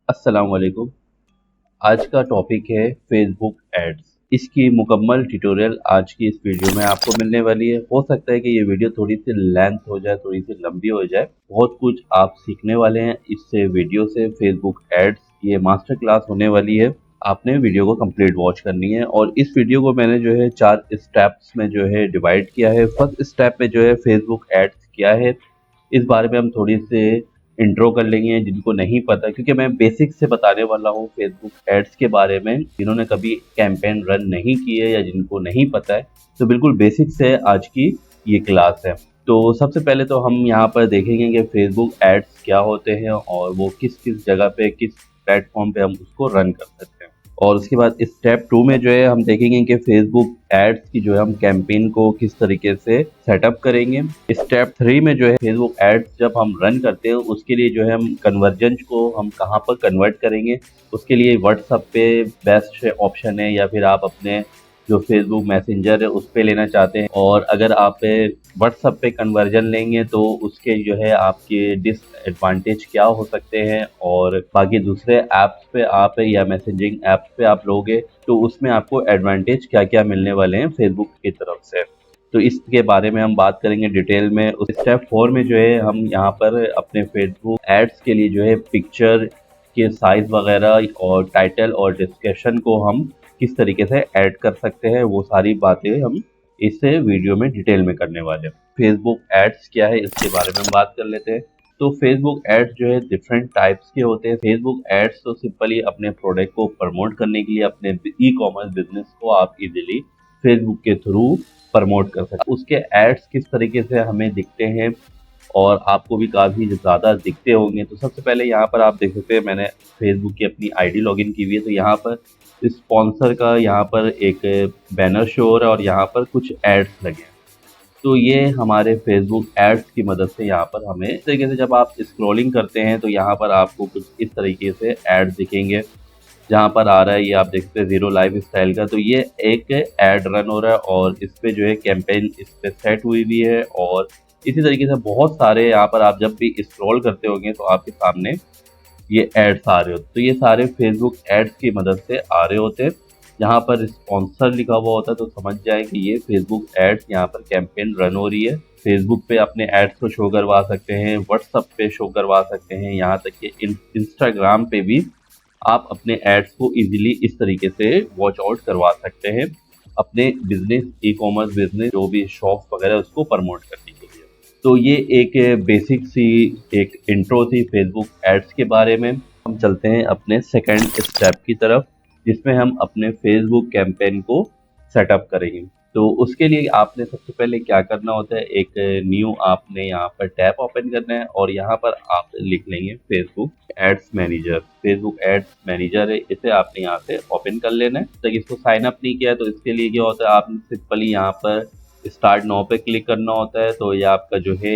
अस्सलाम वालेकुम। आज का टॉपिक है फेसबुक एड्स। इसकी मुकम्मल ट्यूटोरियल आज की इस वीडियो में आपको मिलने वाली है। हो सकता है कि ये वीडियो थोड़ी सी लेंथ हो जाए, थोड़ी सी लंबी हो जाए। बहुत कुछ आप सीखने वाले हैं इससे, वीडियो से। फेसबुक एड्स ये मास्टर क्लास होने वाली है। आपने वीडियो को कंप्लीट वॉच करनी है और इस वीडियो को मैंने जो है 4 स्टेप्स में जो है डिवाइड किया है। फर्स्ट स्टेप में जो है फेसबुक एड्स क्या है, इस बारे में हम थोड़ी से इंट्रो कर लेंगे जिनको नहीं पता, क्योंकि मैं बेसिक से बताने वाला हूँ फेसबुक एड्स के बारे में। जिन्होंने कभी कैंपेन रन नहीं की है या जिनको नहीं पता है, तो बिल्कुल बेसिक से आज की ये क्लास है। तो सबसे पहले तो हम यहाँ पर देखेंगे कि फेसबुक एड्स क्या होते हैं और वो किस किस जगह पे, किस प्लेटफॉर्म पे हम उसको रन कर सकते हैं। और उसके बाद स्टेप 2 में जो है हम देखेंगे कि फेसबुक एड्स की जो है हम कैंपेन को किस तरीके से सेटअप करेंगे। स्टेप 3 में जो है फेसबुक एड्स जब हम रन करते हैं उसके लिए जो है हम कन्वर्जन को हम कहाँ पर कन्वर्ट करेंगे, उसके लिए व्हाट्सएप पे बेस्ट ऑप्शन है, या फिर आप अपने जो फेसबुक मैसेंजर है उस पे लेना चाहते हैं। और अगर आप व्हाट्सएप पे कन्वर्जन लेंगे तो उसके जो है आपके डिसएडवांटेज क्या हो सकते हैं, और बाकी दूसरे ऐप्स पे आप या मैसेजिंग ऐप्स पे आप लोगे तो उसमें आपको एडवांटेज क्या क्या मिलने वाले हैं फेसबुक की तरफ से। तो इसके बारे में हम बात करेंगे डिटेल में। उस स्टेप 4 में जो है हम यहाँ पर अपने फेसबुक एड्स के लिए जो है पिक्चर के साइज वगैरह और टाइटल और डिस्कशन को हम किस तरीके से ऐड कर सकते हैं, वो सारी बातें हम इस वीडियो में डिटेल में करने वाले हैं। फेसबुक एड्स क्या है इसके बारे में हम बात कर लेते हैं। तो फेसबुक एड्स जो है डिफरेंट टाइप्स के होते हैं। फेसबुक एड्स तो सिंपली अपने प्रोडक्ट को प्रमोट करने के लिए, अपने ई कॉमर्स बिजनेस को आप इजीली फेसबुक के थ्रू प्रमोट कर सकते हैं। उसके एड्स किस तरीके से हमें दिखते हैं और आपको भी काफ़ी ज़्यादा दिखते होंगे। तो सबसे पहले यहाँ पर आप देख सकते हैं, मैंने फेसबुक की अपनी आईडी लॉगिन की हुई है। तो यहाँ पर स्पॉन्सर का यहाँ पर एक बैनर शो हो रहा है और यहाँ पर कुछ एड्स लगे हैं। तो ये हमारे फेसबुक एड्स की मदद से यहाँ पर हमें इस तरीके से जब आप स्क्रॉलिंग करते हैं तो यहाँ पर आपको कुछ इस तरीके से एड्स दिखेंगे। जहाँ पर आ रहा है ये आप देख सकते हैं ज़ीरो लाइफ स्टाइल का। तो ये एक एड रन हो रहा है और इस पे जो है कैंपेन इस पे सेट हुई भी है। और इसी तरीके से बहुत सारे यहाँ पर आप जब भी स्क्रॉल करते होंगे तो आपके सामने ये एड्स आ रहे होते। तो ये सारे फेसबुक एड्स की मदद से आ रहे होते हैं। यहाँ पर स्पॉन्सर लिखा हुआ होता है तो समझ जाए कि ये फेसबुक एड्स यहाँ पर कैंपेन रन हो रही है। फेसबुक पे अपने एड्स को शो करवा सकते हैं, व्हाट्सएप पे शो करवा सकते हैं, यहाँ तक कि इंस्टाग्राम पे भी आप अपने एड्स को इजीली इस तरीके से वॉच आउट करवा सकते हैं अपने बिजनेस, ई कॉमर्स बिजनेस, जो भी शॉप वगैरह उसको प्रमोट करने के लिए। तो ये एक बेसिक सी एक इंट्रो थी फेसबुक एड्स के बारे में। हम चलते हैं अपने सेकंड स्टेप की तरफ, जिसमें हम अपने फेसबुक कैंपेन को सेटअप करेंगे। तो उसके लिए आपने सबसे पहले क्या करना होता है, एक न्यू आपने यहाँ पर टैब ओपन करना है और यहाँ पर आप लिख लेंगे Facebook ads manager. Facebook ads manager है, इसे आपने यहाँ से ओपन कर लेना है। तक इसको साइन अप नहीं किया तो इसके लिए क्या होता है, आपने सिंपली यहाँ पर स्टार्ट नाउ पे क्लिक करना होता है। तो ये आपका जो है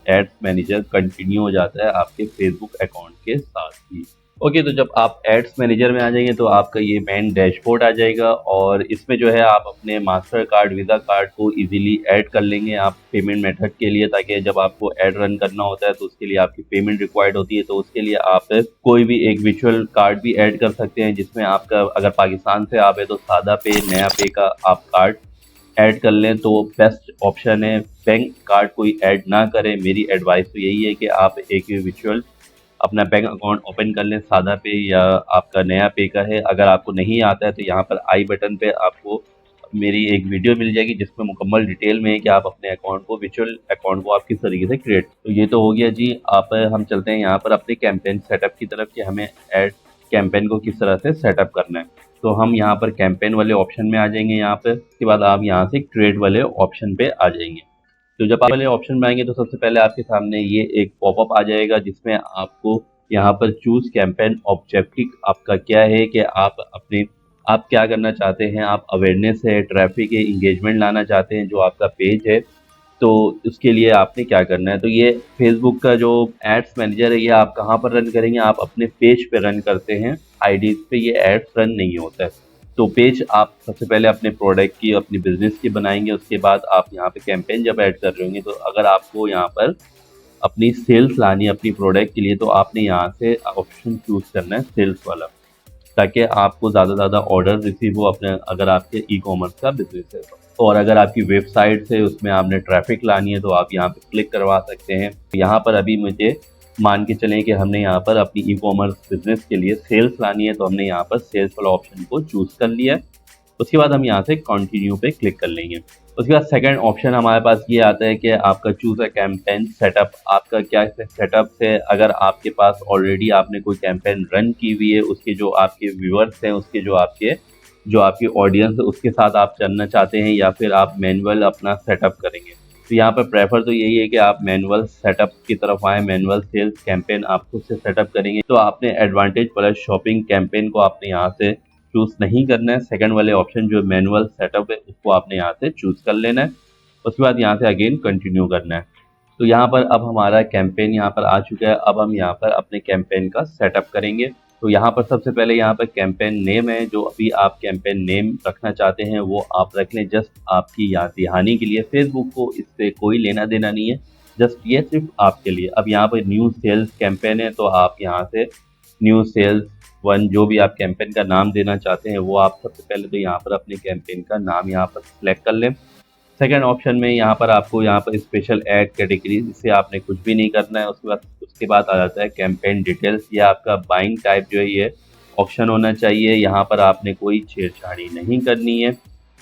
एड्स मैनेजर कंटिन्यू हो जाता है आपके फेसबुक अकाउंट के साथ ही। ओके, तो जब आप एड्स मैनेजर में आ जाएंगे तो आपका ये मेन डैशबोर्ड आ जाएगा और इसमें जो है आप अपने मास्टर कार्ड, वीज़ा कार्ड को इजीली ऐड कर लेंगे आप पेमेंट मेथड के लिए, ताकि जब आपको ऐड रन करना होता है तो उसके लिए आपकी पेमेंट रिक्वायर्ड होती है। तो उसके लिए आप कोई भी एक वर्चुअल कार्ड भी ऐड कर सकते हैं, जिसमें आपका अगर पाकिस्तान से आप है तो सादा पे, नया पे का आप कार्ड ऐड कर लें तो बेस्ट ऑप्शन है। बैंक कार्ड कोई ऐड ना करें, मेरी एडवाइस तो यही है कि आप एक वर्चुअल अपना बैंक अकाउंट ओपन कर लें, सादा पे या आपका नया पे का है। अगर आपको नहीं आता है तो यहाँ पर आई बटन पे आपको मेरी एक वीडियो मिल जाएगी जिसमें मुकम्मल डिटेल में है कि आप अपने अकाउंट को, वर्चुअल अकाउंट को आप किस तरीके से क्रिएट। तो ये तो हो गया जी। आप हम चलते हैं यहाँ पर अपने कैंपेन सेटअप की तरफ कि हमें एड कैंपेन को किस तरह से सेटअप करना है। तो हम यहाँ पर कैंपेन वाले ऑप्शन में आ जाएंगे यहाँ पर। उसके बाद आप यहाँ से क्रिएट वाले ऑप्शन पे आ जाएंगे। तो जब आप वाले ऑप्शन में आएंगे तो सबसे पहले आपके सामने ये एक पॉपअप आ जाएगा जिसमें आपको यहाँ पर चूज कैंपेन ऑब्जेक्टिव आपका क्या है, कि आप क्या करना चाहते हैं। आप अवेयरनेस है, ट्रैफिक है, इंगेजमेंट लाना चाहते हैं जो आपका पेज है, तो उसके लिए आपने क्या करना है। तो ये फेसबुक का जो एड्स मैनेजर है ये आप कहाँ पर रन करेंगे, आप अपने पेज पे रन करते हैं। आईडी पे ये एड्स रन नहीं होता है। तो पेज आप सबसे पहले अपने प्रोडक्ट की, अपनी बिजनेस की बनाएंगे। उसके बाद आप यहाँ पे कैंपेन जब ऐड कर रहे होंगे तो अगर आपको यहाँ पर अपनी सेल्स लानी है अपनी प्रोडक्ट के लिए, तो आपने यहाँ से ऑप्शन चूज करना है सेल्स वाला, ताकि आपको ज़्यादा ऑर्डर रिसीव हो अपने, अगर आपके ई कॉमर्स का बिजनेस है। और अगर आपकी वेबसाइट से उसमें आपने ट्रैफिक लानी है तो आप यहाँ पे क्लिक करवा सकते हैं। यहाँ पर अभी मुझे मान के चलें कि हमने यहाँ पर अपनी ई कॉमर्स बिजनेस के लिए सेल्स लानी है, तो हमने यहाँ पर सेल्स वाला ऑप्शन को चूज़ कर लिया है। उसके बाद हम यहाँ से कंटिन्यू पे क्लिक कर लेंगे। उसके बाद सेकंड ऑप्शन हमारे पास ये आता है कि आपका चूज़ अ कैंपेन सेटअप। आपका क्या सेटअप है, अगर आपके पास ऑलरेडी आपने कोई कैंपेन रन की हुई है, उसके जो आपके व्यूअर्स हैं, उसके जो आपकी ऑडियंस है, उसके साथ आप चलना चाहते हैं, या फिर आप मैनुअल अपना सेटअप करेंगे, तो यहाँ पर प्रेफर तो यही है कि आप मैनुअल सेटअप की तरफ आएँ। मैनुअल सेल्स कैंपेन आप खुद से सेटअप करेंगे तो आपने एडवांटेज प्लस शॉपिंग कैंपेन को आपने यहाँ से चूज़ नहीं करना है। सेकंड वाले ऑप्शन जो मैनुअल सेटअप है उसको आपने यहाँ से चूज़ कर लेना है। उसके बाद यहाँ से अगेन कंटिन्यू करना है। तो यहाँ पर अब हमारा कैंपेन यहाँ पर आ चुका है। अब हम यहाँ पर अपने कैंपेन का सेटअप करेंगे। तो यहाँ पर सबसे पहले यहाँ पर कैंपेन नेम है, जो अभी आप कैंपेन नेम रखना चाहते हैं वो आप रख लें, जस्ट आपकी याद दहानी के लिए। फेसबुक को इससे कोई लेना देना नहीं है, जस्ट ये सिर्फ आपके लिए। अब यहाँ पर न्यू सेल्स कैंपेन है, तो आप यहाँ से न्यू सेल्स वन जो भी आप कैंपेन का नाम देना चाहते हैं वो आप सबसे पहले तो यहाँ पर अपने कैंपेन का नाम यहाँ पर सिलेक्ट कर लें। सेकंड ऑप्शन में यहाँ पर आपको यहाँ पर स्पेशल ऐड कैटेगरी, इससे आपने कुछ भी नहीं करना है। उसके बाद आ जाता है कैंपेन डिटेल्स। ये आपका बाइंग टाइप जो है ये ऑप्शन होना चाहिए, यहाँ पर आपने कोई छेड़छाड़ी नहीं करनी है।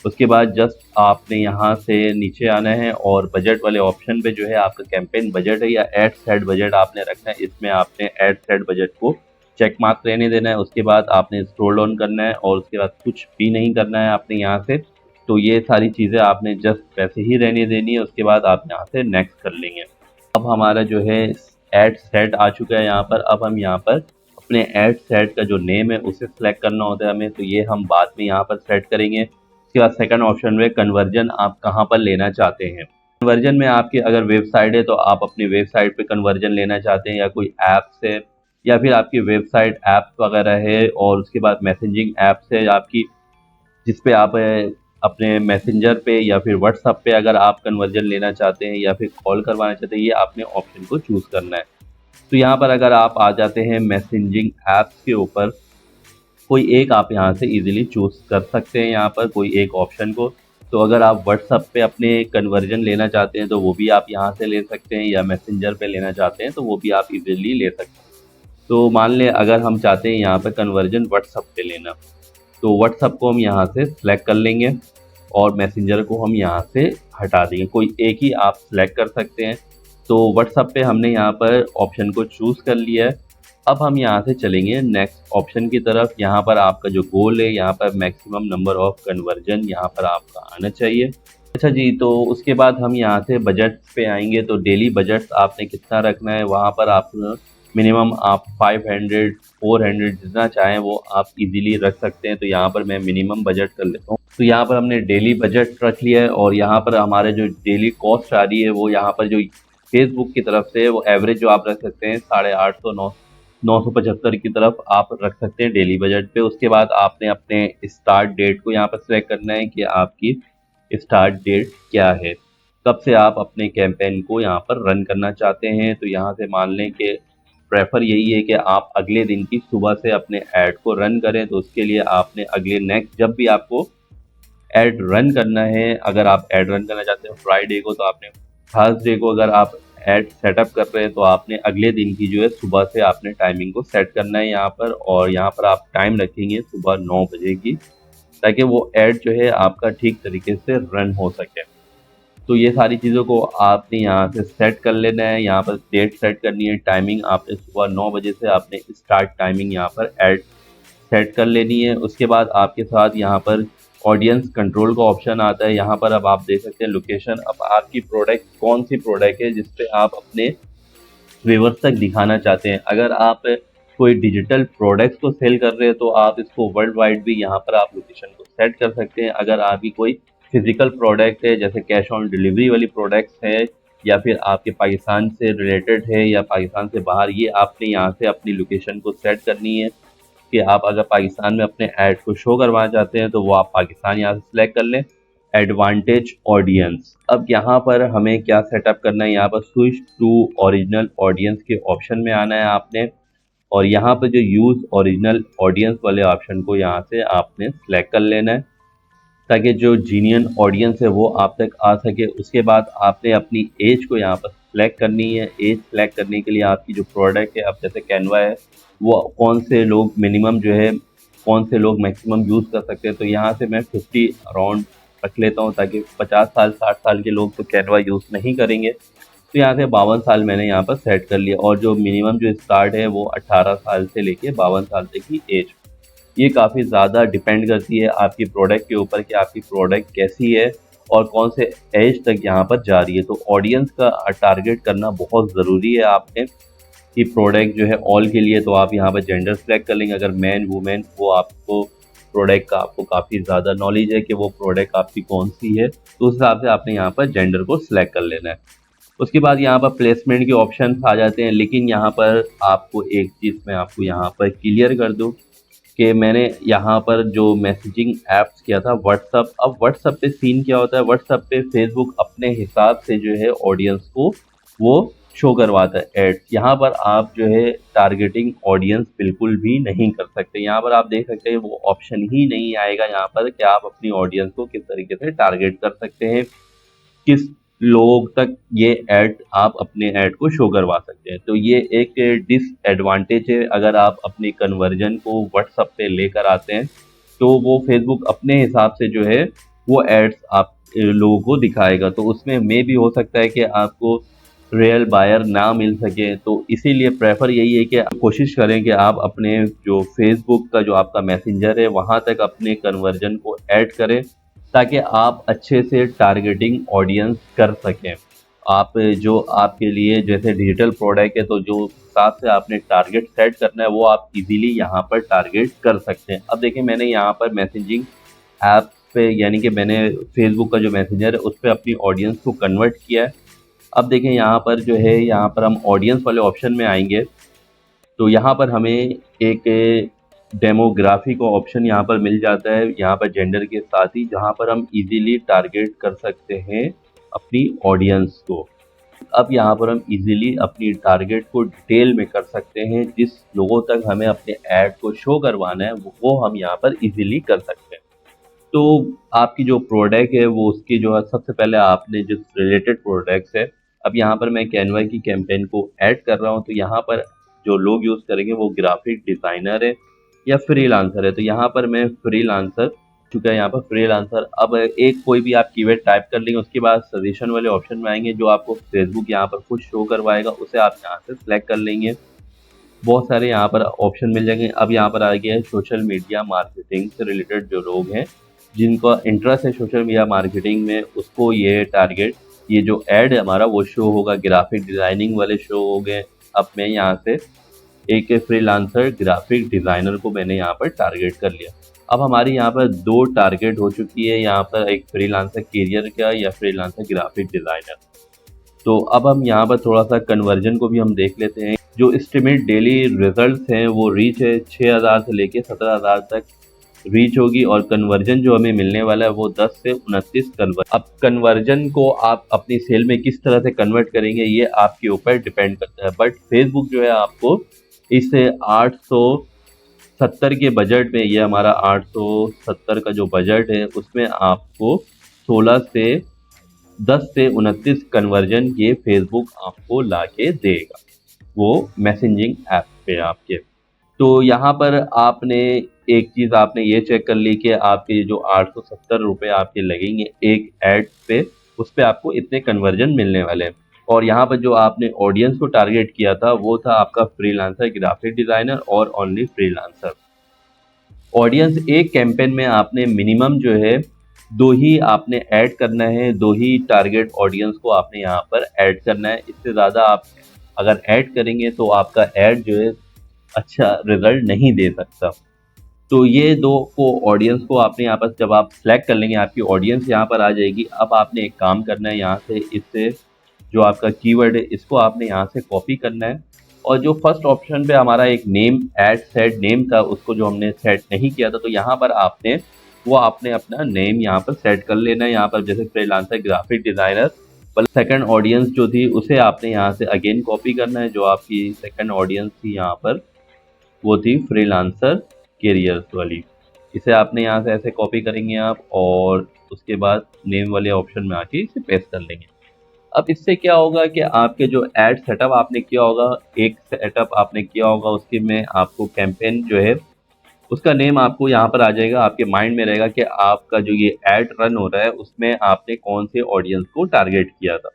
उसके बाद जस्ट आपने यहाँ से नीचे आना है और बजट वाले ऑप्शन पे जो है आपका कैंपेन बजट है या एड सेट बजट आपने रखना है, इसमें आपने एड सेट बजट को चेक मार्क रहने देना है। उसके बाद आपने स्क्रॉल डाउन करना है और उसके बाद कुछ भी नहीं करना है आपने यहाँ से। तो ये सारी चीज़ें आपने जस्ट वैसे ही रहने देनी है। उसके बाद आप यहाँ से नेक्स्ट कर लेंगे। अब हमारा जो है ऐड सेट आ चुका है यहाँ पर। अब हम यहाँ पर अपने ऐड सेट का जो नेम है उसे सिलेक्ट करना होता है हमें, तो ये हम बाद में यहाँ पर सेट करेंगे। उसके बाद सेकंड ऑप्शन में कन्वर्जन आप कहाँ पर लेना चाहते हैं। कन्वर्जन में आपकी अगर वेबसाइट है तो आप अपनी वेबसाइट पे कन्वर्जन लेना चाहते हैं, या कोई ऐप से, या फिर आपकी वेबसाइट ऐप वगैरह है और उसके बाद मैसेजिंग ऐप से आपकी, जिस पे आप अपने मैसेंजर पे या फिर व्हाट्सएप पे अगर आप कन्वर्जन लेना चाहते हैं या फिर कॉल करवाना चाहते हैं, ये आपने ऑप्शन को चूज़ करना है। तो यहाँ पर अगर आप आ जाते हैं मैसेजिंग ऐप्स के ऊपर, कोई एक आप यहाँ से इजीली चूज़ कर सकते हैं यहाँ पर कोई एक ऑप्शन को। तो अगर आप व्हाट्सएप पे अपने कन्वर्जन लेना चाहते हैं तो वो भी आप यहाँ से ले सकते हैं, या मैसेंजर पे लेना चाहते हैं तो वो भी आप इजीली ले सकते हैं। तो मान लें अगर हम चाहते हैं यहाँ पर कन्वर्जन व्हाट्सएप पे लेना, तो व्हाट्सएप को हम यहाँ से सिलेक्ट कर लेंगे और मैसेंजर को हम यहाँ से हटा देंगे। कोई एक ही आप सिलेक्ट कर सकते हैं। तो व्हाट्सएप पे हमने यहाँ पर ऑप्शन को चूज़ कर लिया है। अब हम यहाँ से चलेंगे नेक्स्ट ऑप्शन की तरफ। यहाँ पर आपका जो गोल है, यहाँ पर मैक्सिमम नंबर ऑफ कन्वर्जन यहाँ पर आपका आना चाहिए। अच्छा जी, तो उसके बाद हम यहाँ से बजट पे आएंगे। तो डेली बजट आपने कितना रखना है, वहाँ पर आप मिनिमम आप 500 400 जितना चाहें वो आप इजीली रख सकते हैं। तो यहाँ पर मैं मिनिमम बजट कर लेता हूँ। तो यहाँ पर हमने डेली बजट रख लिया है और यहाँ पर हमारे जो डेली कॉस्ट आ रही है वो यहाँ पर जो फेसबुक की तरफ से वो एवरेज जो आप रख सकते हैं 850 975 की तरफ आप रख सकते हैं डेली बजट पे। उसके बाद आपने अपने स्टार्ट डेट को यहाँ पर सिलेक्ट करना है कि आपकी स्टार्ट डेट क्या है, कब से आप अपने कैंपेन को यहाँ पर रन करना चाहते हैं। तो यहाँ से मान लें कि प्रेफर यही है कि आप अगले दिन की सुबह से अपने ऐड को रन करें। तो उसके लिए आपने अगले नेक्स्ट जब भी आपको ऐड रन करना है, अगर आप ऐड रन करना चाहते हैं फ्राइडे को, तो आपने थर्सडे को अगर आप ऐड सेटअप कर रहे हैं तो आपने अगले दिन की जो है सुबह से आपने टाइमिंग को सेट करना है यहाँ पर। और यहाँ पर आप टाइम रखेंगे सुबह 9 बजे की, ताकि वो ऐड जो है आपका ठीक तरीके से रन हो सके। तो ये सारी चीज़ों को आपने यहाँ से सेट कर लेना है। यहाँ पर डेट सेट करनी है, टाइमिंग आपने सुबह 9 बजे से आपने स्टार्ट टाइमिंग यहाँ पर ऐड सेट कर लेनी है। उसके बाद आपके साथ यहाँ पर ऑडियंस कंट्रोल का ऑप्शन आता है। यहाँ पर अब आप देख सकते हैं लोकेशन। अब आपकी प्रोडक्ट कौन सी प्रोडक्ट है जिस पे आप अपने व्यूअर्स तक दिखाना चाहते हैं। अगर आप कोई डिजिटल प्रोडक्ट्स को सेल कर रहे हैं तो आप इसको वर्ल्ड वाइड भी यहाँ पर आप लोकेशन को सेट कर सकते हैं। अगर आपकी कोई फिजिकल प्रोडक्ट है जैसे कैश ऑन डिलीवरी वाली प्रोडक्ट्स है, या फिर आपके पाकिस्तान से रिलेटेड है या पाकिस्तान से बाहर, ये आपने यहाँ से अपनी लोकेशन को सेट करनी है कि आप अगर पाकिस्तान में अपने ऐड को शो करवाना चाहते हैं तो वो आप पाकिस्तान यहाँ से सिलेक्ट कर लें। Advantage audience. अब यहाँ पर हमें क्या सेटअप करना है, यहाँ पर स्विच टू ओरिजिनल ऑडियंस के ऑप्शन में आना है आपने, और यहाँ पर जो यूज़ ओरिजिनल ऑडियंस वाले ऑप्शन को यहाँ से आपने सेलेक्ट कर लेना है ताकि जो जीनियन ऑडियंस है वो आप तक आ सके। उसके बाद आपने अपनी एज को यहाँ पर सेलेक्ट करनी है। एज सेलेक्ट करने के लिए आपकी जो प्रोडक्ट है, अब जैसे कैनवा है, वो कौन से लोग मिनिमम जो है, कौन से लोग मैक्सिमम यूज़ कर सकते हैं, तो यहाँ से मैं 50 अराउंड रख लेता हूँ ताकि 50 साल 60 साल के लोग तो कैनवा यूज़ नहीं करेंगे। तो यहाँ से 52 साल मैंने यहाँ पर सेट कर लिया, और जो मिनिमम जो स्टार्ट है वो 18 साल से लेके 52 साल तक की एज। ये काफ़ी ज़्यादा डिपेंड करती है आपकी प्रोडक्ट के ऊपर कि आपकी प्रोडक्ट कैसी है और कौन से एज तक यहाँ पर जा रही है। तो ऑडियंस का टारगेट करना बहुत ज़रूरी है आपने कि प्रोडक्ट जो है ऑल के लिए, तो आप यहाँ पर जेंडर सेलेक्ट कर लेंगे। अगर मैन वुमेन, वो आपको प्रोडक्ट का आपको काफ़ी ज़्यादा नॉलेज है कि वो प्रोडक्ट आपकी कौन सी है, तो उस हिसाब से आपने यहाँ पर जेंडर को सिलेक्ट कर लेना है। उसके बाद यहाँ पर प्लेसमेंट के ऑप्शन आ जाते हैं, लेकिन यहाँ पर आपको एक चीज़ मैं आपको यहाँ पर क्लियर कर दूँ कि मैंने यहाँ पर जो मैसेजिंग ऐप्स किया था व्हाट्सअप। अब व्हाट्सअप पे सीन क्या होता है, व्हाट्सअप पे फेसबुक अपने हिसाब से जो है ऑडियंस को वो शो करवाता है एड्स। यहाँ पर आप जो है टारगेटिंग ऑडियंस बिल्कुल भी नहीं कर सकते। यहाँ पर आप देख सकते हैं वो ऑप्शन ही नहीं आएगा यहाँ पर कि आप अपनी ऑडियंस को किस तरीके से टारगेट कर सकते हैं, किस लोग तक ये ऐड आप अपने ऐड को शो करवा सकते हैं। तो ये एक डिसएडवांटेज है। अगर आप अपनी कन्वर्जन को व्हाट्सएप पे लेकर आते हैं तो वो फेसबुक अपने हिसाब से जो है वो एड्स आप लोगों को दिखाएगा, तो उसमें मे भी हो सकता है कि आपको रियल बायर ना मिल सके। तो इसीलिए प्रेफर यही है कि कोशिश करें कि आप अपने जो फेसबुक का जो आपका मैसेंजर है वहाँ तक अपने कन्वर्जन को ऐड करें ताकि आप अच्छे से टारगेटिंग ऑडियंस कर सकें। आप जो आपके लिए जैसे डिजिटल प्रोडक्ट है, तो जो हिसाब से आपने टारगेट सेट करना है वो आप इजीली यहाँ पर टारगेट कर सकते हैं। अब देखिए मैंने यहाँ पर मैसेजिंग ऐप पे, यानी कि मैंने फेसबुक का जो मैसेंजर है उस पर अपनी ऑडियंस को कन्वर्ट किया है। अब देखें यहाँ पर जो है, यहाँ पर हम ऑडियंस वाले ऑप्शन में आएंगे तो यहाँ पर हमें एक डेमोग्राफी का ऑप्शन यहाँ पर मिल जाता है, यहाँ पर जेंडर के साथ ही, जहाँ पर हम इजीली टारगेट कर सकते हैं अपनी ऑडियंस को। अब यहाँ पर हम इजीली अपनी टारगेट को डिटेल में कर सकते हैं, जिस लोगों तक हमें अपने ऐड को शो करवाना है वो हम यहाँ पर इजीली कर सकते हैं। तो आपकी जो प्रोडक्ट है वो उसकी जो है, सबसे पहले आपने जो रिलेटेड प्रोडक्ट्स है, अब यहाँ पर मैं कैनवा की कैंपेन को ऐड कर रहा हूँ, तो यहाँ पर जो लोग यूज़ करेंगे वो ग्राफिक डिज़ाइनर है या फ्रीलांसर है। तो यहाँ पर मैं फ्रीलांसर चुका है, यहाँ पर फ्रीलांसर। अब एक कोई भी आप कीवर्ड टाइप कर लेंगे, उसके बाद सजेशन वाले ऑप्शन में आएंगे, जो आपको फेसबुक यहाँ पर खुद शो करवाएगा, उसे आप यहाँ से सिलेक्ट कर लेंगे। बहुत सारे यहाँ पर ऑप्शन मिल जाएंगे। अब यहाँ पर आ गया है सोशल मीडिया मार्केटिंग से रिलेटेड, जो लोग हैं जिनका इंटरेस्ट है सोशल मीडिया मार्केटिंग में, उसको ये टारगेट, ये जो ऐड है हमारा वो शो होगा। ग्राफिक डिज़ाइनिंग वाले शो हो गए। अब मैं यहाँ से एक फ्रीलांसर ग्राफिक डिज़ाइनर को मैंने यहाँ पर टारगेट कर लिया। अब हमारी यहाँ पर दो टारगेट हो चुकी है, यहाँ पर एक फ्रीलांसर कैरियर का या फ्रीलांसर ग्राफिक डिज़ाइनर। तो अब हम यहाँ पर थोड़ा सा कन्वर्जन को भी हम देख लेते हैं। जो एस्टिमेट डेली रिजल्ट्स हैं वो रीच है 6000 से लेके 17000 तक रीच होगी, और कन्वर्जन जो हमें मिलने वाला है वो 10 से 29 कन्वर्जन। अब कन्वर्जन को आप अपनी सेल में किस तरह से कन्वर्ट करेंगे ये आपके ऊपर डिपेंड करता है, बट फेसबुक जो है आपको इससे 870 के बजट में, ये हमारा 870 का जो बजट है उसमें आपको 16 से 10 से 29 कन्वर्जन ये फेसबुक आपको ला के देगा, वो मैसेजिंग ऐप पे आपके। तो यहाँ पर आपने एक चीज़ आपने ये चेक कर ली कि आपके जो 870 रुपये आपके लगेंगे एक ऐड पे, उस पर आपको इतने कन्वर्जन मिलने वाले हैं। और यहाँ पर जो आपने ऑडियंस को टारगेट किया था वो था आपका फ्रीलांसर ग्राफिक डिज़ाइनर और ओनली फ्रीलांसर। ऑडियंस एक कैंपेन में आपने मिनिमम जो है 2 ही आपने ऐड करना है, 2 ही टारगेट ऑडियंस को आपने यहाँ पर ऐड करना है। इससे ज़्यादा आप अगर ऐड करेंगे तो आपका ऐड जो है अच्छा रिजल्ट नहीं दे सकता। तो ये दो को ऑडियंस को आपने यहाँ पर जब आप सेलेक्ट कर लेंगे, आपकी ऑडियंस यहाँ पर आ जाएगी। अब आपने एक काम करना है, यहाँ से इससे जो आपका कीवर्ड है इसको आपने यहाँ से कॉपी करना है, और जो फर्स्ट ऑप्शन पे हमारा एक नेम ऐड सेट नेम था उसको जो हमने सेट नहीं किया था, तो यहाँ पर आपने वो आपने अपना नेम यहाँ पर सेट कर लेना है। यहाँ पर जैसे freelancer graphic designer, second audience जो थी उसे आपने यहाँ से अगेन कॉपी करना है। जो आपकी सेकंड ऑडियंस थी यहाँ पर वो थी फ्रीलांसर कैरियर्स वाली, इसे आपने यहाँ से ऐसे कॉपी करेंगे आप, और उसके बाद नेम वाले ऑप्शन में आके इसे पेस्ट कर लेंगे। अब इससे क्या होगा कि आपके जो एड सेटअप आपने किया होगा, एक सेटअप आपने किया होगा, उसके में आपको कैंपेन जो है उसका नेम आपको यहाँ पर आ जाएगा, आपके माइंड में रहेगा कि आपका जो ये एड रन हो रहा है उसमें आपने कौन से ऑडियंस को टारगेट किया था।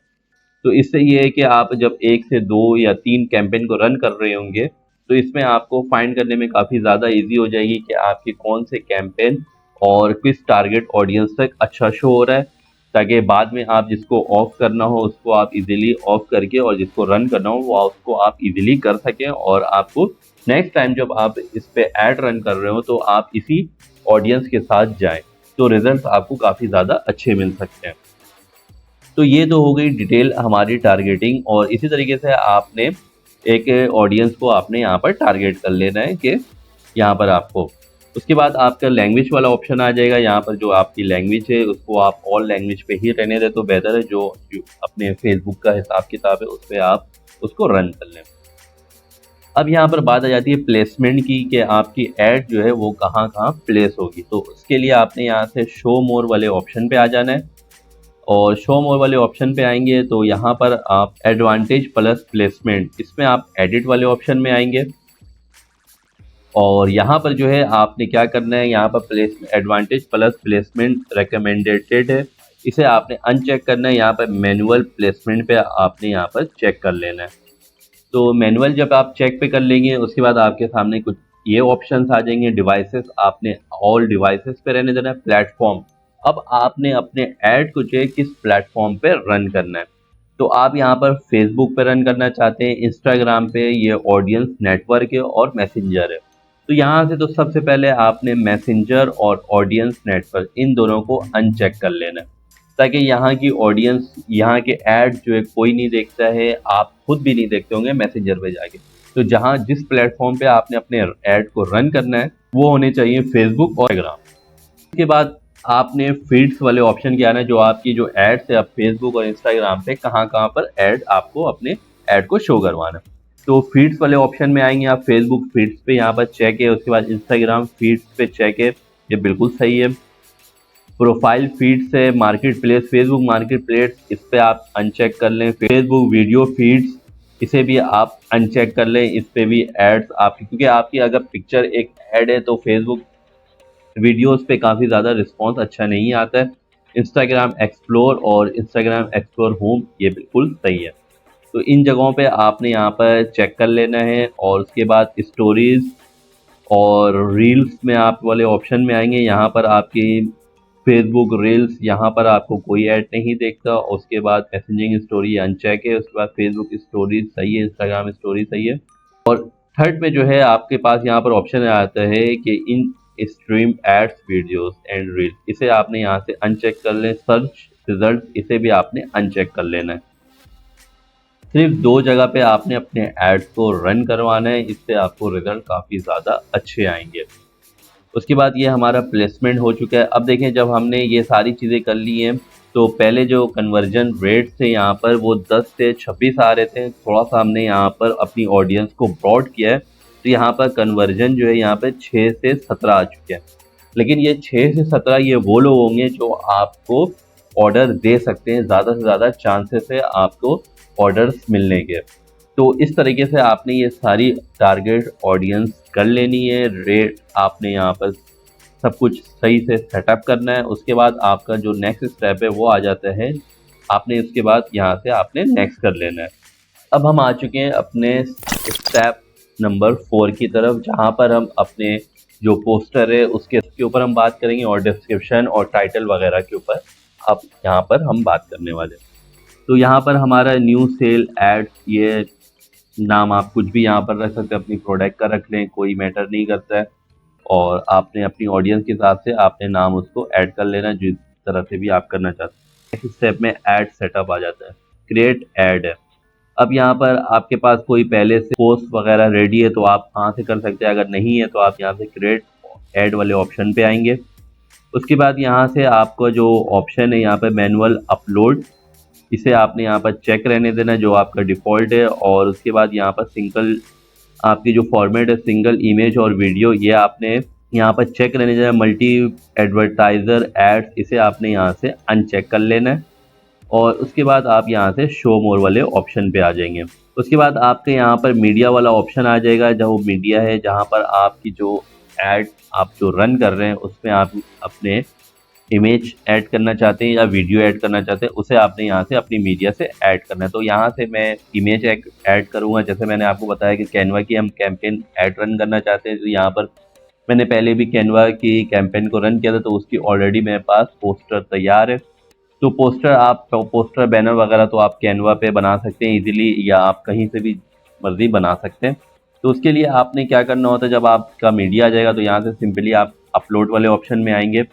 तो इससे ये है कि आप जब 1 से 2 या 3 कैंपेन को रन कर रहे होंगे तो इसमें आपको फाइंड करने में काफ़ी ज़्यादा ईजी हो जाएगी कि आपके कौन से कैंपेन और किस टारगेट ऑडियंस तक अच्छा शो हो रहा है, ताकि बाद में आप जिसको ऑफ करना हो उसको आप इजीली ऑफ करके और जिसको रन करना हो वो उसको आप इजीली कर सकें, और आपको नेक्स्ट टाइम जब आप इस पे ऐड रन कर रहे हो तो आप इसी ऑडियंस के साथ जाएं, तो रिजल्ट आपको काफ़ी ज़्यादा अच्छे मिल सकते हैं। तो ये तो हो गई डिटेल हमारी टारगेटिंग, और इसी तरीके से आपने एक ऑडियंस को आपने यहाँ पर टारगेट कर लेना है कि यहाँ पर आपको, उसके बाद आपका लैंग्वेज वाला ऑप्शन आ जाएगा। यहाँ पर जो आपकी लैंग्वेज है उसको आप ऑल लैंग्वेज पे ही रहने दें तो बेहतर है। जो अपने फेसबुक का हिसाब किताब है उस पर आप उसको रन कर लें। अब यहाँ पर बात आ जाती है प्लेसमेंट की कि आपकी ऐड जो है वो कहाँ कहाँ प्लेस होगी। तो उसके लिए आपने यहाँ से शो मोर वाले ऑप्शन पे आ जाना है, और शो मोर वाले ऑप्शन पे आएंगे तो यहाँ पर आप एडवांटेज प्लस प्लेसमेंट, इसमें आप एडिट वाले ऑप्शन में आएंगे, और यहाँ पर जो है आपने क्या करना है, यहाँ पर place advantage plus placement recommended है, इसे आपने अनचेक करना है। यहाँ पर मैनुअल प्लेसमेंट पे आपने यहाँ पर चेक कर लेना है। तो मैनुअल जब आप चेक पे कर लेंगे उसके बाद आपके सामने कुछ ये ऑप्शंस आ जाएंगे। डिवाइसेस आपने ऑल डिवाइसेस पे रहने देना है। प्लेटफॉर्म, अब आपने अपने ऐड को जो है किस प्लेटफॉर्म पे रन करना है। तो आप यहाँ पर फेसबुक पे रन करना चाहते हैं, इंस्टाग्राम पे, ये ऑडियंस नेटवर्क है और मैसेंजर है। तो यहाँ से तो सबसे पहले आपने मैसेंजर और ऑडियंस नेटवर्क इन दोनों को अनचेक कर लेना है, ताकि यहाँ की ऑडियंस, यहाँ के ऐड जो है कोई नहीं देखता है, आप खुद भी नहीं देखते होंगे मैसेंजर पे जाके। तो जहाँ जिस प्लेटफॉर्म पे आपने अपने ऐड को रन करना है वो होने चाहिए फेसबुक और इंस्टाग्राम। इसके बाद आपने फीड्स वाले ऑप्शन के आना है, जो आपकी जो एड्स है आप फेसबुक और इंस्टाग्राम पे कहाँ कहाँ पर ऐड आपको अपने ऐड को शो करवाना है। तो फीड्स वाले ऑप्शन में आएंगे आप, फेसबुक फीड्स पे यहाँ पर चेक है, उसके बाद इंस्टाग्राम फीड्स पे चेक है, ये बिल्कुल सही है। प्रोफाइल फीड्स है, market place, Facebook market place, इस पे आप अनचेक कर लें। फेसबुक वीडियो फीड्स, इसे भी आप अनचेक कर लें, इस पे भी एड्स आपकी, क्योंकि आपकी अगर पिक्चर एक ऐड है तो फेसबुक वीडियोस पे काफ़ी ज़्यादा रिस्पॉन्स अच्छा नहीं आता है। इंस्टाग्राम एक्सप्लोर और इंस्टाग्राम एक्सप्लोर होम, ये बिल्कुल सही है। तो इन जगहों पे आपने यहाँ पर चेक कर लेना है, और उसके बाद स्टोरीज और रील्स में आप वाले ऑप्शन में आएंगे। यहाँ पर आपकी फेसबुक रील्स, यहाँ पर आपको कोई ऐड नहीं देखता। उसके बाद मैसेजिंग स्टोरी अनचेक है, उसके बाद फेसबुक स्टोरीज सही है, इंस्टाग्राम स्टोरी सही है। और थर्ड पे जो है आपके पास यहाँ पर ऑप्शन आता है कि in stream ads videos and reels, इसे आपने यहाँ से अनचेक कर लें। सर्च रिजल्ट, इसे भी आपने अनचेक कर लेना है। सिर्फ 2 जगह पे आपने अपने एड्स को रन करवाना है, इससे आपको रिजल्ट काफ़ी ज़्यादा अच्छे आएंगे। उसके बाद ये हमारा प्लेसमेंट हो चुका है। अब देखें, जब हमने ये सारी चीज़ें कर ली हैं तो पहले जो कन्वर्जन रेट थे यहाँ पर वो 10 से 26 आ रहे थे। थोड़ा सा हमने यहाँ पर अपनी ऑडियंस को ब्रॉड किया है, तो यहाँ पर कन्वर्जन जो है यहाँ पर 6 से 17 आ चुके हैं। लेकिन ये 6 से 17 ये वो लोग होंगे जो आपको ऑर्डर दे सकते हैं, ज़्यादा से ज़्यादा चांसेस है आपको ऑर्डर्स मिलने के। तो इस तरीके से आपने ये सारी टारगेट ऑडियंस कर लेनी है। रेट आपने यहाँ पर सब कुछ सही से सेटअप करना है। उसके बाद आपका जो नेक्स्ट स्टेप है वो आ जाता है, आपने उसके बाद यहाँ से आपने नेक्स्ट कर लेना है। अब हम आ चुके हैं अपने स्टेप नंबर 4 की तरफ, जहाँ पर हम अपने जो पोस्टर है उसके ऊपर हम बात करेंगे, और डिस्क्रिप्शन और टाइटल वगैरह के ऊपर अब यहाँ पर हम बात करने वाले हैं। तो यहाँ पर हमारा न्यू सेल एड्स, ये नाम आप कुछ भी यहाँ पर रख सकते हैं, अपनी प्रोडक्ट का रख लें, कोई मैटर नहीं करता है। और आपने अपनी ऑडियंस के हिसाब से आपने नाम उसको ऐड कर लेना जिस तरह से भी आप करना चाहते हैं। नेक्स्ट स्टेप में ऐड सेटअप आ जाता है, क्रिएट ऐड है। अब यहाँ पर आपके पास कोई पहले से पोस्ट वगैरह रेडी है तो आप कहाँ से कर सकते हैं, अगर नहीं है तो आप यहाँ से क्रिएट ऐड वाले ऑप्शन पे आएंगे। उसके बाद यहाँ से आपका जो ऑप्शन है यहाँ पे मैनुअल अपलोड, इसे आपने यहाँ पर चेक रहने देना जो आपका डिफ़ॉल्ट है। और उसके बाद यहाँ पर सिंगल आपकी जो फॉर्मेट है सिंगल इमेज और वीडियो, ये आपने यहाँ पर चेक रहने देना। मल्टी एडवर्टाइज़र एड्स, इसे आपने यहाँ से अनचेक कर लेना है। और उसके बाद आप यहाँ से शो मोर वाले ऑप्शन पे आ जाएंगे। उसके बाद आपके यहाँ पर मीडिया वाला ऑप्शन आ जाएगा, जो मीडिया है जहाँ पर आपकी जो ऐड आप जो रन कर रहे हैं उसमें आप अपने इमेज ऐड करना चाहते हैं या वीडियो ऐड करना चाहते हैं, उसे आपने यहाँ से अपनी मीडिया से ऐड करना है। तो यहाँ से मैं इमेज ऐड करूँगा। जैसे मैंने आपको बताया कि कैनवा की हम कैंपेन ऐड रन करना चाहते हैं, तो यहाँ पर मैंने पहले भी कैनवा की कैंपेन को रन किया था, तो उसकी ऑलरेडी मेरे पास पोस्टर तैयार है। तो पोस्टर बैनर वगैरह तो आप कैनवा पे बना सकते हैं इजीली, या आप कहीं से भी मर्जी बना सकते हैं। तो उसके लिए आपने क्या करना होता है, जब आपका मीडिया आ जाएगा तो यहाँ से सिंपली आप अपलोड वाले ऑप्शन में आएंगे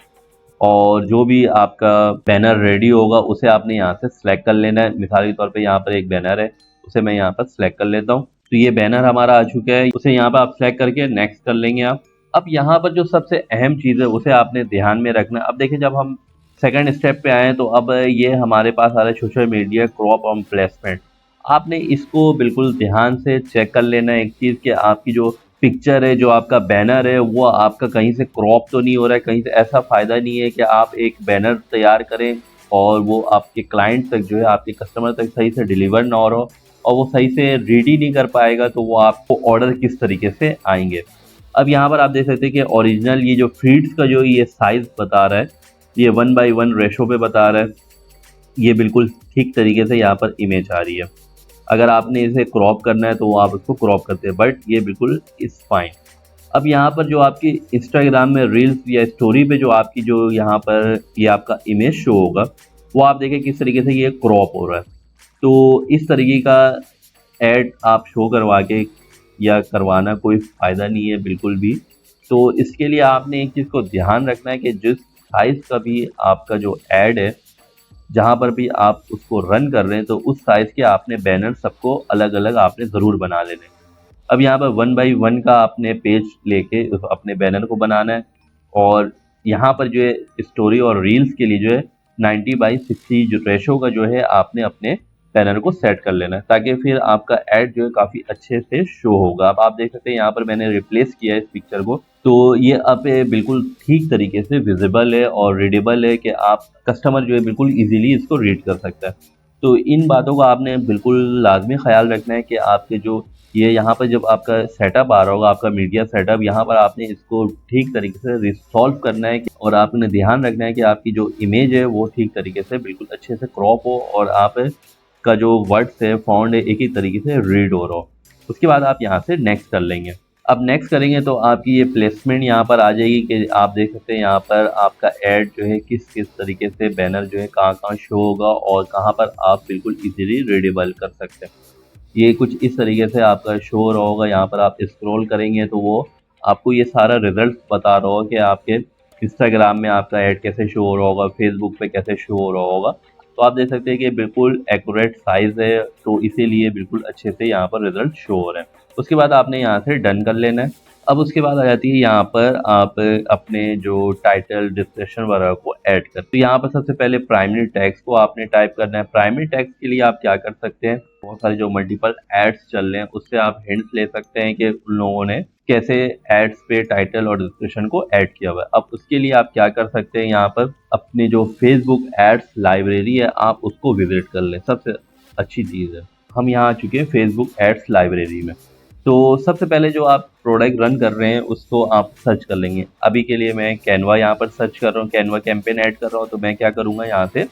और जो भी आपका बैनर रेडी होगा उसे आपने यहाँ से सिलेक्ट कर लेना है। मिसाल के तौर पे यहाँ पर एक बैनर है, उसे मैं यहाँ पर सिलेक्ट कर लेता हूँ। तो ये बैनर हमारा आ चुका है, उसे यहाँ पर आप सिलेक्ट करके नेक्स्ट कर लेंगे आप। अब यहाँ पर जो सबसे अहम चीज़ है उसे आपने ध्यान में रखना है। अब देखिए, जब हम सेकंड स्टेप पे आए तो अब ये हमारे पास आ रहा है सोशल मीडिया क्रॉप और प्लेसमेंट। आपने इसको बिल्कुल ध्यान से चेक कर लेना है एक चीज़, कि आपकी जो पिक्चर है, जो आपका बैनर है, वो आपका कहीं से क्रॉप तो नहीं हो रहा है, कहीं से ऐसा फ़ायदा नहीं है कि आप एक बैनर तैयार करें और वो आपके क्लाइंट तक जो है, आपके कस्टमर तक सही से डिलीवर ना हो रहा हो और वो सही से रीड ही नहीं कर पाएगा, तो वो आपको ऑर्डर किस तरीके से आएंगे। अब यहाँ पर आप देख सकते हैं कि ओरिजिनल ये जो फीड्स का जो ये साइज़ बता रहा है, ये 1:1 रेशो पे बता रहा है। ये बिल्कुल ठीक तरीके से यहाँ पर इमेज आ रही है। अगर आपने इसे क्रॉप करना है तो आप उसको क्रॉप करते हैं, बट ये बिल्कुल इज़ फाइन। अब यहाँ पर जो आपकी इंस्टाग्राम में रील्स या स्टोरी पे जो आपकी जो यहाँ पर ये आपका इमेज शो होगा, वो आप देखें किस तरीके से ये क्रॉप हो रहा है। तो इस तरीके का ऐड आप शो करवा के या करवाना कोई फ़ायदा नहीं है बिल्कुल भी। तो इसके लिए आपने एक चीज़ को ध्यान रखना है कि जिस साइज़ का भी आपका जो ऐड है, जहाँ पर भी आप उसको रन कर रहे हैं, तो उस साइज़ के आपने बैनर सबको अलग अलग आपने ज़रूर बना लेने हैं। अब यहाँ पर 1:1 का आपने पेज लेके अपने बैनर को बनाना है और यहाँ पर जो है स्टोरी और रील्स के लिए जो है 90:60 जो रेशो का जो है आपने अपने बैनर को सेट कर लेना है, ताकि फिर आपका ऐड जो है काफ़ी अच्छे से शो होगा। अब आप देख सकते हैं यहाँ पर मैंने रिप्लेस किया है इस पिक्चर को, तो ये अब बिल्कुल ठीक तरीके से विजिबल है और रीडेबल है कि आप कस्टमर जो है बिल्कुल इजीली इसको रीड कर सकता है। तो इन बातों का आपने बिल्कुल लाजमी ख्याल रखना है कि आपके जो ये यहाँ पर जब आपका सेटअप आ रहा होगा, आपका मीडिया सेटअप, यहाँ पर आपने इसको ठीक तरीके से रिसॉल्व करना है और आपने ध्यान रखना है कि आपकी जो इमेज है वो ठीक तरीके से बिल्कुल अच्छे से क्रॉप हो और आप का जो वर्ड्स है, फॉन्ट है, एक ही तरीके से रीड हो रहा हो। उसके बाद आप यहाँ से नेक्स्ट कर लेंगे। अब नेक्स्ट करेंगे तो आपकी ये प्लेसमेंट यहाँ पर आ जाएगी कि आप देख सकते हैं यहाँ पर आपका ऐड जो है किस किस तरीके से बैनर जो है कहाँ कहाँ शो होगा और कहाँ पर आप बिल्कुल इजीली रीडेबल कर सकते हैं। ये कुछ इस तरीके से आपका शो हो रहा होगा। यहाँ पर आप स्क्रॉल करेंगे तो वो आपको ये सारा रिजल्ट बता रहा होगा कि आपके इंस्टाग्राम में आपका ऐड कैसे शो हो रहा होगा, फेसबुक पे कैसे शो हो रहा होगा। तो आप देख सकते हैं कि बिल्कुल एक्यूरेट साइज़ है, तो इसीलिए बिल्कुल अच्छे से यहाँ पर रिजल्ट शो हो रहे हैं। उसके बाद आपने यहाँ से डन कर लेना है। अब उसके बाद आ जाती है यहाँ पर आप अपने जो टाइटल डिस्क्रिप्शन वगैरह को ऐड कर, तो यहाँ पर सबसे पहले प्राइमरी टैग्स को आपने टाइप करना है। प्राइमरी टैग्स के लिए आप क्या कर सकते हैं, बहुत सारे जो मल्टीपल एड्स चल रहे हैं उससे आप हिंट्स ले सकते हैं कि उन लोगों ने कैसे एड्स पे टाइटल और डिस्क्रिप्शन को ऐड किया हुआ है। अब उसके लिए आप क्या कर सकते हैं, यहाँ पर अपनी जो फेसबुक एड्स लाइब्रेरी है आप उसको विजिट कर लें, सबसे अच्छी चीज़ है। हम यहाँ आ चुके हैं फेसबुक एड्स लाइब्रेरी में। तो सबसे पहले जो आप प्रोडक्ट रन कर रहे हैं उसको आप सर्च कर लेंगे। अभी के लिए मैं कैनवा यहाँ पर सर्च कर रहा हूँ, कैनवा कैंपेन ऐड कर रहा हूँ। तो मैं क्या करूँगा, यहाँ से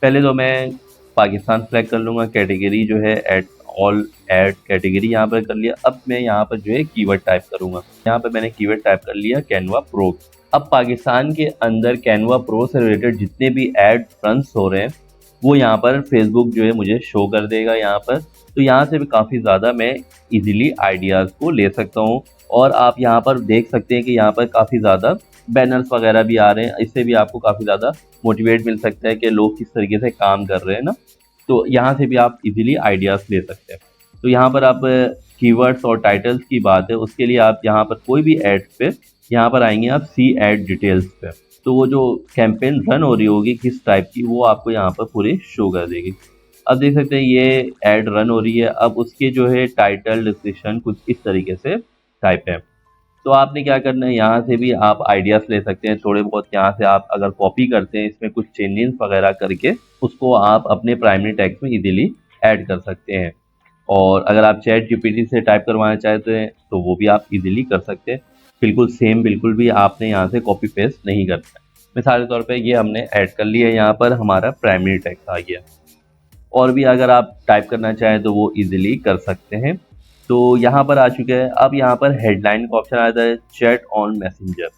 पहले तो मैं पाकिस्तान सेलेक्ट कर लूँगा। कैटेगरी जो है एड ऑल ऐड कैटेगरी यहाँ पर कर लिया। अब मैं यहाँ पर जो है कीवर्ड टाइप करूँगा। यहाँ पर मैंने कीवर्ड टाइप कर लिया कैनवा प्रो। अब पाकिस्तान के अंदर कैनवा प्रो से रिलेटेड जितने भी ऐड रन्स हो रहे हैं वो यहाँ पर फेसबुक जो है मुझे शो कर देगा यहाँ पर। तो यहाँ से भी काफ़ी ज़्यादा मैं इजीली आइडियाज़ को ले सकता हूँ। और आप यहाँ पर देख सकते हैं कि यहाँ पर काफ़ी ज़्यादा बैनर्स वगैरह भी आ रहे हैं। इससे भी आपको काफ़ी ज़्यादा मोटिवेट मिल सकता है कि लोग किस तरीके से काम कर रहे हैं ना। तो यहाँ से भी आप इजीली आइडियाज़ ले सकते हैं। तो यहाँ पर आप कीवर्ड्स और टाइटल्स की बात है, उसके लिए आप यहाँ पर कोई भी एड्स पे यहाँ पर आएंगे, आप सी ऐड डिटेल्स पे। तो वो जो कैंपेन रन हो रही होगी किस टाइप की, वो आपको यहाँ पर पूरी शो कर देगी। अब देख सकते हैं ये ऐड रन हो रही है। अब उसके जो है टाइटल डिस्क्रिप्शन कुछ इस तरीके से टाइप है। तो आपने क्या करना है, यहाँ से भी आप आइडियाज़ ले सकते हैं थोड़े बहुत। यहाँ से आप अगर कॉपी करते हैं, इसमें कुछ चेंजेस वगैरह करके उसको आप अपने प्राइमरी टेक्स्ट में इजीली ऐड कर सकते हैं। और अगर आप चैट जीपीटी से टाइप करवाना चाहते हैं तो वो भी आप इजीली कर सकते हैं। बिल्कुल सेम, बिल्कुल भी आपने यहाँ से कॉपी पेस्ट नहीं करना है। मिसाल के तौर पे ये हमने ऐड कर लिया, यहाँ पर हमारा प्राइमरी टेक्स्ट आ गया। और भी अगर आप टाइप करना चाहें तो वो इजीली कर सकते हैं। तो यहाँ पर आ चुके हैं। अब यहाँ पर हेडलाइन का ऑप्शन आता है, चैट ऑन मैसेंजर।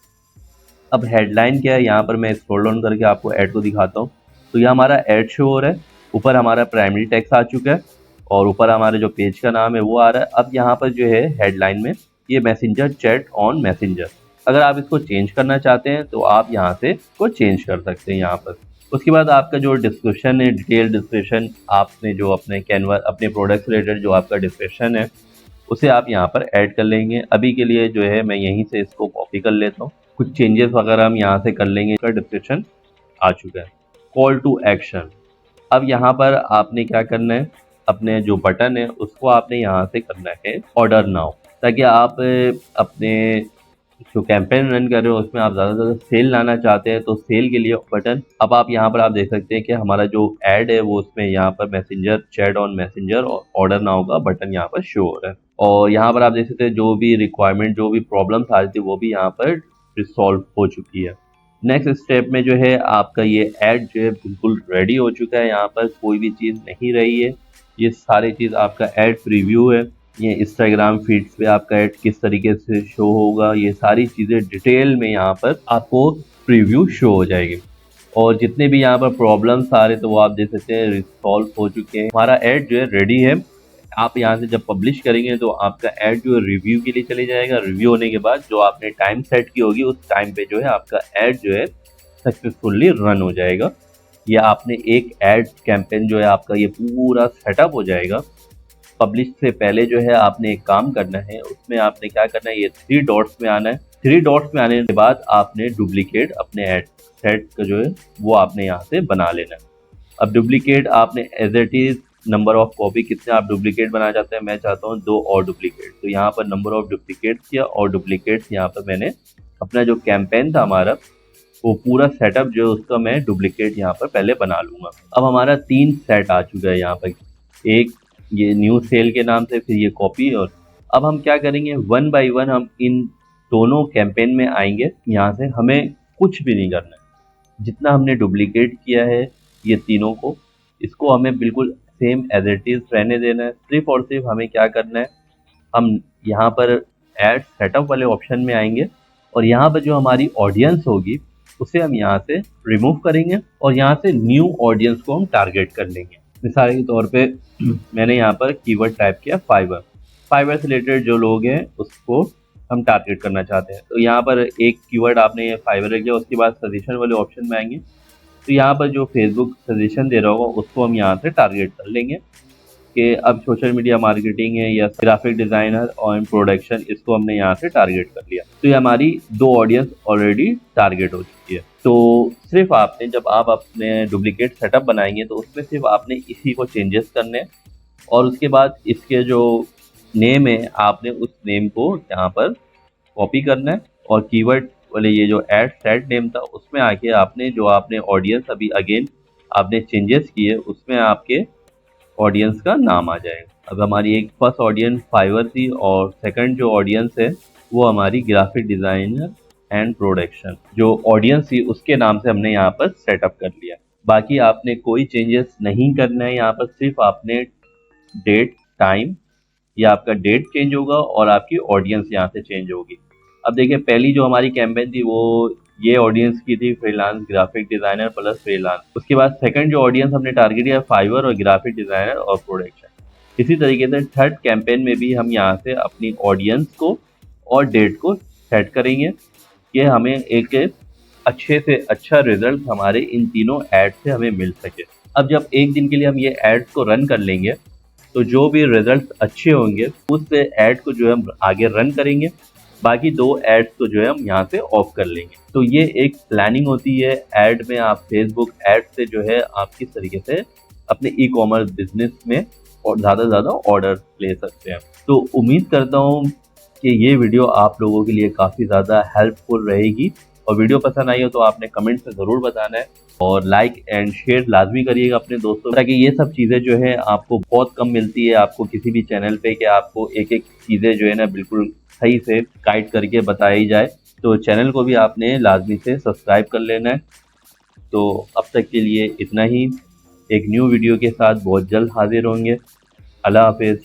अब हेडलाइन क्या है, यहाँ पर मैं स्क्रॉल डाउन करके आपको ऐड को दिखाता हूँ। तो यह हमारा ऐड शो हो रहा है, ऊपर हमारा प्राइमरी टेक्स्ट आ चुका है और ऊपर हमारे जो पेज का नाम है वो आ रहा है। अब यहाँ पर जो है हेडलाइन में ये मैसेंजर, चैट ऑन मैसेंजर। अगर आप इसको चेंज करना चाहते हैं तो आप यहाँ से इसको चेंज कर सकते हैं यहाँ पर। उसके बाद आपका जो डिस्क्रिप्शन है, डिटेल डिस्क्रिप्शन, आपने जो अपने कैनवा अपने प्रोडक्ट से रिलेटेड जो आपका डिस्क्रिप्शन है उसे आप यहाँ पर ऐड कर लेंगे। अभी के लिए जो है मैं यहीं से इसको कॉपी कर लेता हूँ। कुछ चेंजेस वगैरह हम यहाँ से कर लेंगे। इसका डिस्क्रिप्शन आ चुका है। Call to action. अब यहाँ पर आपने क्या करना है, अपने जो बटन है उसको आपने यहाँ से करना है ऑर्डर नाउ, ताकि आप अपने जो कैंपेन रन कर रहे हो उसमें आप ज़्यादा से ज़्यादा सेल लाना चाहते हैं तो सेल के लिए बटन। अब आप यहाँ पर आप देख सकते हैं कि हमारा जो ऐड है वो उसमें यहाँ पर मैसेंजर, चैट ऑन मैसेंजर और ऑर्डर नाउ का बटन यहाँ पर शो हो रहा है। और यहाँ पर आप देख सकते हैं जो भी रिक्वायरमेंट, जो भी प्रॉब्लम्स आ रही थी वो भी यहाँ पर रिसॉल्व हो चुकी है। नेक्स्ट स्टेप में जो है आपका ये ऐड जो है बिल्कुल रेडी हो चुका है। यहाँ पर कोई भी चीज़ नहीं रही है, ये सारी चीज़ आपका ऐड प्रीव्यू है। ये इंस्टाग्राम फीड्स पे आपका ऐड किस तरीके से शो होगा, ये सारी चीज़ें डिटेल में यहाँ पर आपको प्रीव्यू शो हो जाएगी। और जितने भी यहाँ पर प्रॉब्लम्स आ रहे तो वो आप देख सकते हैं रिसॉल्व हो चुके हैं। हमारा ऐड जो है रेडी है। आप यहाँ से जब पब्लिश करेंगे तो आपका ऐड जो है रिव्यू के लिए चले जाएगा। रिव्यू होने के बाद जो आपने टाइम सेट की होगी उस टाइम पे जो है आपका ऐड जो है सक्सेसफुली रन हो जाएगा। या आपने एक ऐड कैंपेन जो है आपका ये पूरा सेटअप हो जाएगा। पब्लिश से पहले जो है आपने एक काम करना है, उसमें आपने क्या करना है, ये 3 डॉट्स में आना है। 3 डॉट्स में आने के बाद आपने डुप्लीकेट अपने ऐड सेट का जो है वो आपने यहाँ से बना लेना है। अब डुप्लीकेट आपने as it is number of copy कितने आप डुप्लीकेट बनाना चाहते हैं, मैं चाहता हूँ 2 और डुप्लीकेट। तो यहाँ पर नंबर ऑफ डुप्लीकेट किया और डुप्लीकेट्स यहाँ पर मैंने अपना जो कैंपेन था हमारा वो पूरा सेटअप जो है उसका मैं डुप्लीकेट यहाँ पर पहले बना लूँगा। अब हमारा 3 सेट आ चुका है यहाँ पर, एक ये न्यू सेल के नाम से, फिर ये कॉपी। और अब हम क्या करेंगे, 1 बाय 1 हम इन दोनों कैंपेन में आएंगे। यहाँ से हमें कुछ भी नहीं करना है, जितना हमने डुप्लीकेट किया है ये तीनों को, इसको हमें बिल्कुल सेम एज इट इज रहने देना है। सिर्फ और सिर्फ हमें क्या करना है, हम यहाँ पर ऐड सेटअप वाले ऑप्शन में आएंगे और यहाँ पर जो हमारी ऑडियंस होगी उसे हम यहाँ से रिमूव करेंगे और यहाँ से न्यू ऑडियंस को हम टारगेट कर लेंगे। मिसाल के तौर पे मैंने यहाँ पर कीवर्ड टाइप किया फाइबर से रिलेटेड जो लोग हैं उसको हम टारगेट करना चाहते हैं। तो यहाँ पर एक कीवर्ड आपने ये फाइबर रख लिया। उसके बाद सजेशन वाले ऑप्शन में आएंगे तो यहाँ पर जो फेसबुक सजेशन दे रहा होगा उसको हम यहाँ से टारगेट कर लेंगे कि अब सोशल मीडिया मार्केटिंग है या ग्राफिक डिज़ाइनर और प्रोडक्शन, इसको हमने यहाँ से टारगेट कर लिया। तो ये हमारी 2 ऑडियंस ऑलरेडी टारगेट हो चुकी है। तो सिर्फ आपने जब आप अपने डुप्लीकेट सेटअप बनाएंगे तो उसमें सिर्फ आपने इसी को चेंजेस करने हैं और उसके बाद इसके जो नेम है आपने उस नेम को यहाँ पर कॉपी करना है और कीवर्ड वाले ये जो ऐड सेट नेम था उसमें आके आपने जो आपने ऑडियंस अभी अगेन आपने चेंजेस किए उसमें आपके ऑडियंस का नाम आ जाएगा। अब हमारी एक फर्स्ट ऑडियंस फाइवर थी और सेकंड जो ऑडियंस है वो हमारी ग्राफिक डिज़ाइनर एंड प्रोडक्शन, जो ऑडियंस थी उसके नाम से हमने यहाँ पर सेटअप कर लिया। बाकी आपने कोई चेंजेस नहीं करना है। यहाँ पर सिर्फ आपने डेट, टाइम, या आपका डेट चेंज होगा और आपकी ऑडियंस यहाँ से चेंज होगी। अब देखिए पहली जो हमारी कैंपेन थी वो ये ऑडियंस की थी, freelance graphic designer plus freelance. उसके बाद सेकंड जो ऑडियंस हमने टारगेट किया फाइवर और ग्राफिक डिज़ाइनर और प्रोडक्शन। इसी तरीके से थर्ड कैंपेन में भी हम यहाँ से अपनी ऑडियंस को और डेट को सेट करेंगे कि हमें एक अच्छे से अच्छा रिजल्ट हमारे इन तीनों ऐड से हमें मिल सके। अब जब एक दिन के लिए हम ये एड्स को रन कर लेंगे तो जो भी रिजल्ट अच्छे होंगे उस ऐड को जो है हम आगे रन करेंगे बाकी 2 एड्स को जो है हम यहाँ से ऑफ कर लेंगे। तो ये एक प्लानिंग होती है ऐड में। आप फेसबुक ऐड से जो है आप किस तरीके से अपने ई कॉमर्स बिजनेस में और ज़्यादा से ज़्यादा ऑर्डर ले सकते हैं। तो उम्मीद करता हूँ कि ये वीडियो आप लोगों के लिए काफ़ी ज़्यादा हेल्पफुल रहेगी, और वीडियो पसंद आई हो तो आपने कमेंट से ज़रूर बताना है, और लाइक एंड शेयर लाजमी करिएगा अपने दोस्तों, ताकि ये सब चीज़ें जो है आपको बहुत कम मिलती है आपको किसी भी चैनल पे, कि आपको एक एक चीज़ें जो है ना बिल्कुल सही से गाइड करके बताई जाए। तो चैनल को भी आपने लाजमी से सब्सक्राइब कर लेना है। तो अब तक के लिए इतना ही। एक न्यू वीडियो के साथ बहुत जल्द हाजिर होंगे। अल्लाह हाफिज़।